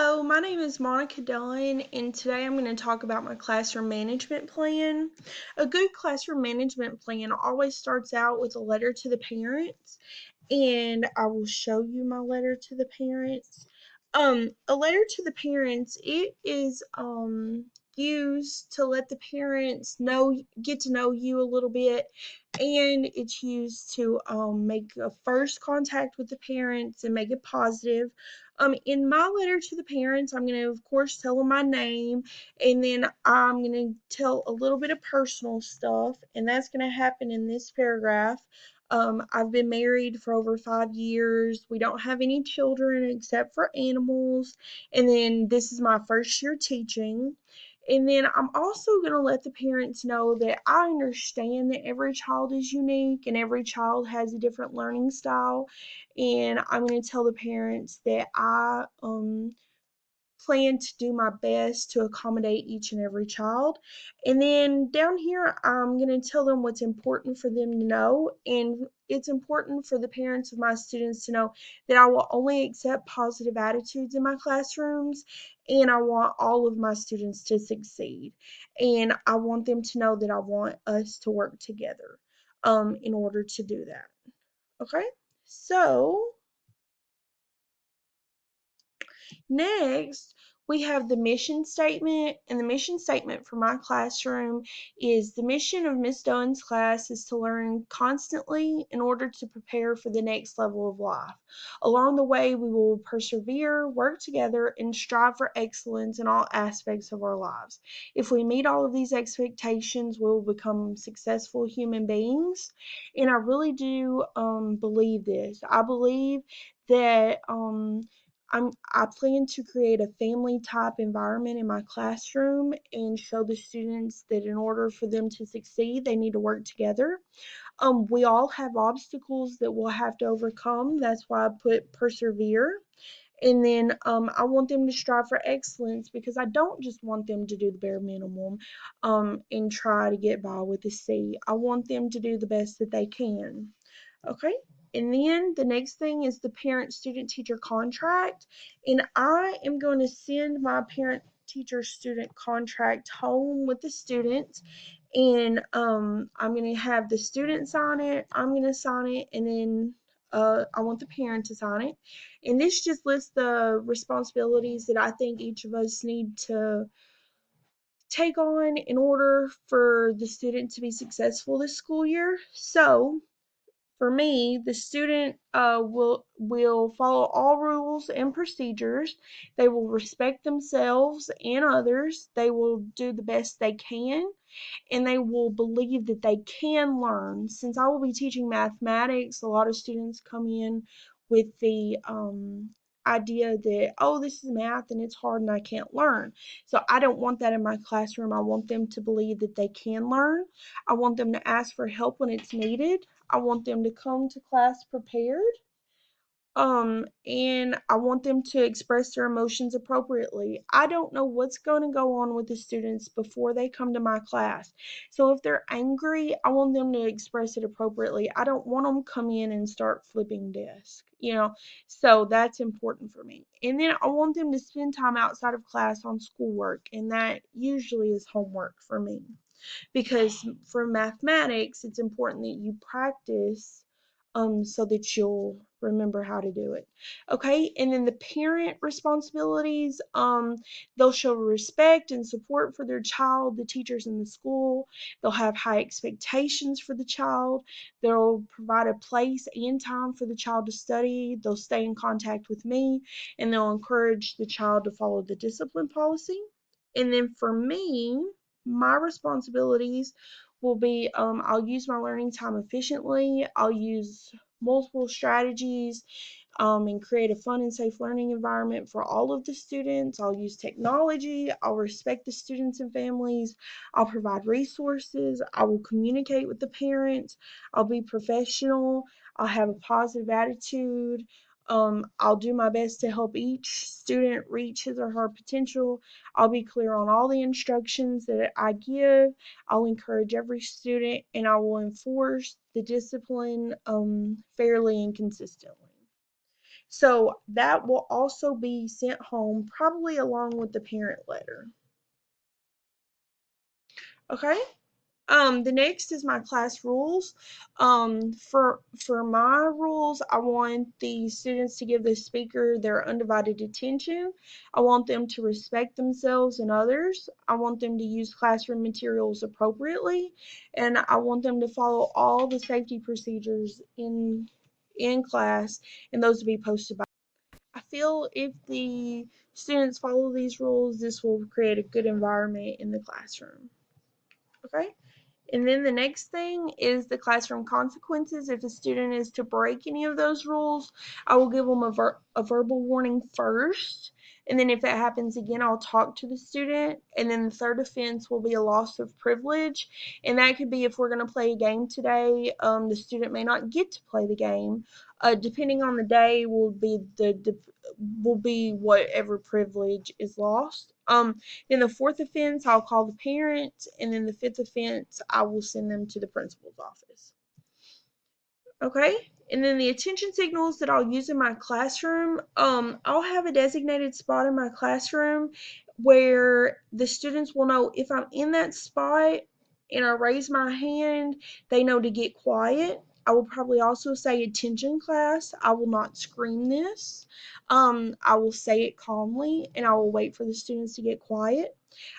Hello, my name is Monica Dunn, and today I'm going to talk about my classroom management plan. A good classroom management plan always starts out with a letter to the parents, and I will show you my letter to the parents. A letter to the parents, it is used to let the parents get to know you a little bit, and it's used to make a first contact with the parents and make it positive. In my letter to the parents, I'm going to, of course, tell them my name, and then I'm going to tell a little bit of personal stuff, and that's going to happen in this paragraph. I've been married for over 5 years. We don't have any children except for animals. And then this is my first year teaching. And then I'm also going to let the parents know that I understand that every child is unique and every child has a different learning style. And I'm going to tell the parents that I plan to do my best to accommodate each and every child. And then down here, I'm going to tell them what's important for them to know. And it's important for the parents of my students to know that I will only accept positive attitudes in my classrooms. And I want all of my students to succeed. And I want them to know that I want us to work together in order to do that. Okay? So, next, we have the mission statement, and the mission statement for my classroom is the mission of Miss Dunn's class is to learn constantly in order to prepare for the next level of life. Along the way, we will persevere, work together, and strive for excellence in all aspects of our lives. If we meet all of these expectations, we will become successful human beings. And I really do believe this. I believe that I plan to create a family type environment in my classroom and show the students that in order for them to succeed, they need to work together. We all have obstacles that we'll have to overcome. That's why I put persevere. And then I want them to strive for excellence because I don't just want them to do the bare minimum and try to get by with a C. I want them to do the best that they can. Okay. And then the next thing is the parent student teacher contract. And I am going to send my parent teacher student contract home with the students. And I'm going to have the student sign it, I'm going to sign it, and then I want the parent to sign it. And this just lists the responsibilities that I think each of us need to take on in order for the student to be successful this school year. So, for me, the student will follow all rules and procedures. They will respect themselves and others. They will do the best they can, and they will believe that they can learn. Since I will be teaching mathematics, a lot of students come in with the idea that, oh, this is math and it's hard and I can't learn. So I don't want that in my classroom. I want them to believe that they can learn. I want them to ask for help when it's needed. I want them to come to class prepared. And I want them to express their emotions appropriately. I don't know what's going to go on with the students before they come to my class. So if they're angry, I want them to express it appropriately. I don't want them to come in and start flipping desk. So that's important for me. And then I want them to spend time outside of class on schoolwork, and that usually is homework for me. Because for mathematics, it's important that you practice so that you'll remember how to do it. Okay, and then the parent responsibilities, they'll show respect and support for their child, the teachers in the school. They'll have high expectations for the child. They'll provide a place and time for the child to study. They'll stay in contact with me, and they'll encourage the child to follow the discipline policy. And then for me, my responsibilities will be I'll use my learning time efficiently. I'll use multiple strategies and create a fun and safe learning environment for all of the students. I'll use technology. I'll respect the students and families. I'll provide resources. I will communicate with the parents. I'll be professional. I'll have a positive attitude. I'll do my best to help each student reach his or her potential. I'll be clear on all the instructions that I give. I'll encourage every student, and I will enforce the discipline fairly and consistently. So that will also be sent home, probably along with the parent letter. Okay. The next is my class rules. For my rules, I want the students to give the speaker their undivided attention. I want them to respect themselves and others. I want them to use classroom materials appropriately, and I want them to follow all the safety procedures in class, and those to be posted by. I feel if the students follow these rules, this will create a good environment in the classroom. Okay? And then the next thing is the classroom consequences. If a student is to break any of those rules, I will give them a verbal warning first. And then if it happens again, I'll talk to the student. And then the third offense will be a loss of privilege. And that could be if we're going to play a game today, the student may not get to play the game. Depending on the day, will be whatever privilege is lost. Then the fourth offense, I'll call the parent, and then the fifth offense, I will send them to the principal's office. Okay, and then the attention signals that I'll use in my classroom, I'll have a designated spot in my classroom where the students will know if I'm in that spot and I raise my hand, they know to get quiet. I will probably also say attention class. I will not scream this. I will say it calmly and I will wait for the students to get quiet.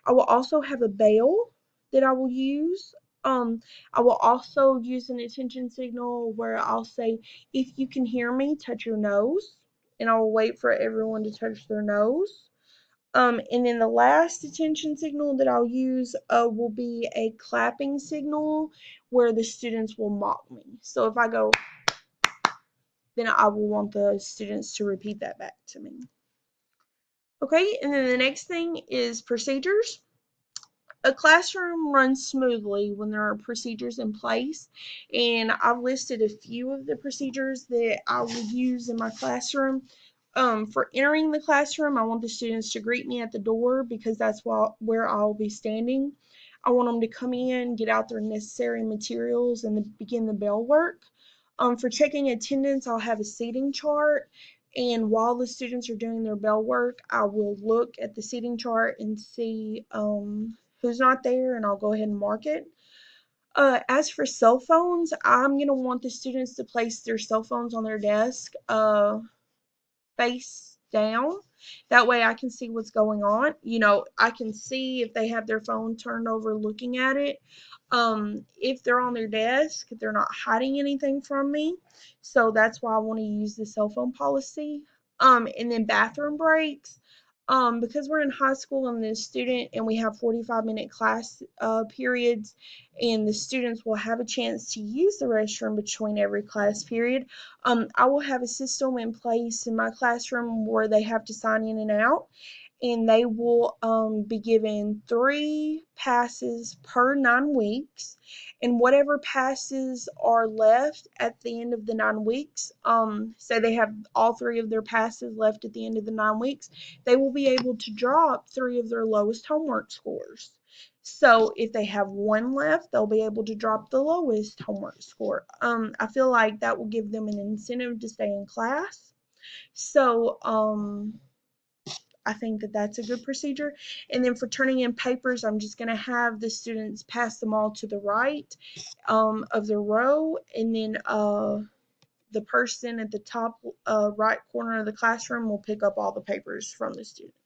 I will also have a bell that I will use. I will also use an attention signal where I'll say, if you can hear me, touch your nose. And I will wait for everyone to touch their nose. And then the last attention signal that I'll use will be a clapping signal where the students will mock me. So if I go, then I will want the students to repeat that back to me. Okay, and then the next thing is procedures. A classroom runs smoothly when there are procedures in place, and I've listed a few of the procedures that I will use in my classroom. For entering the classroom, I want the students to greet me at the door because that's where I'll be standing. I want them to come in, get out their necessary materials, and begin the bell work. For checking attendance, I'll have a seating chart, and while the students are doing their bell work, I will look at the seating chart and see who's not there, and I'll go ahead and mark it. As for cell phones, I'm going to want the students to place their cell phones on their desk face down. That way I can see what's going on. I can see if they have their phone turned over looking at it. If they're on their desk, they're not hiding anything from me. So that's why I want to use the cell phone policy. And then bathroom breaks. Because we're in high school and the student and we have 45-minute class periods, and the students will have a chance to use the restroom between every class period. I will have a system in place in my classroom where they have to sign in and out, and they will be given 3 passes per 9 weeks. And whatever passes are left at the end of the 9 weeks, say they have all 3 of their passes left at the end of the 9 weeks, they will be able to drop 3 of their lowest homework scores. So if they have 1 left, they'll be able to drop the lowest homework score. I feel like that will give them an incentive to stay in class. So I think that that's a good procedure. And then for turning in papers, I'm just going to have the students pass them all to the right of the row, and then the person at the top right corner of the classroom will pick up all the papers from the students.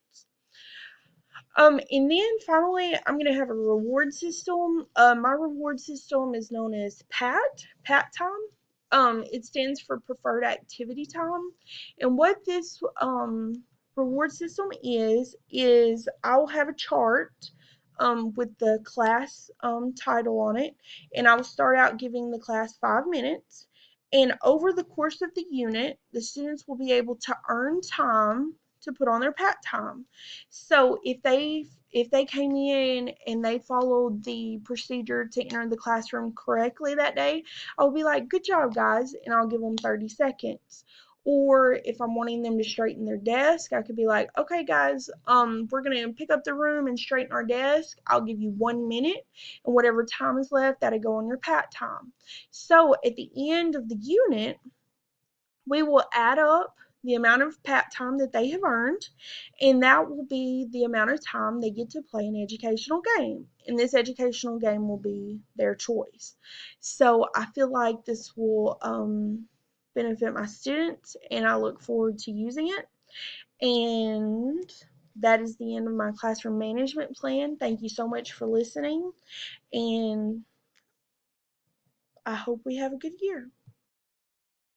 And then finally, I'm going to have a reward system. My reward system is known as PAT time. It stands for Preferred Activity Time. And what this reward system is I'll have a chart with the class title on it, and I'll start out giving the class 5 minutes. And over the course of the unit, the students will be able to earn time to put on their PAT time. So if they came in and they followed the procedure to enter the classroom correctly that day, I'll be like, good job, guys, and I'll give them 30 seconds. Or if I'm wanting them to straighten their desk, I could be like, okay, guys, we're going to pick up the room and straighten our desk. I'll give you 1 minute, and whatever time is left, that'll go on your PAT time. So at the end of the unit, we will add up the amount of PAT time that they have earned, and that will be the amount of time they get to play an educational game. And this educational game will be their choice. So I feel like this will benefit my students, and I look forward to using it. And that is the end of my classroom management plan. Thank you so much for listening, and I hope we have a good year.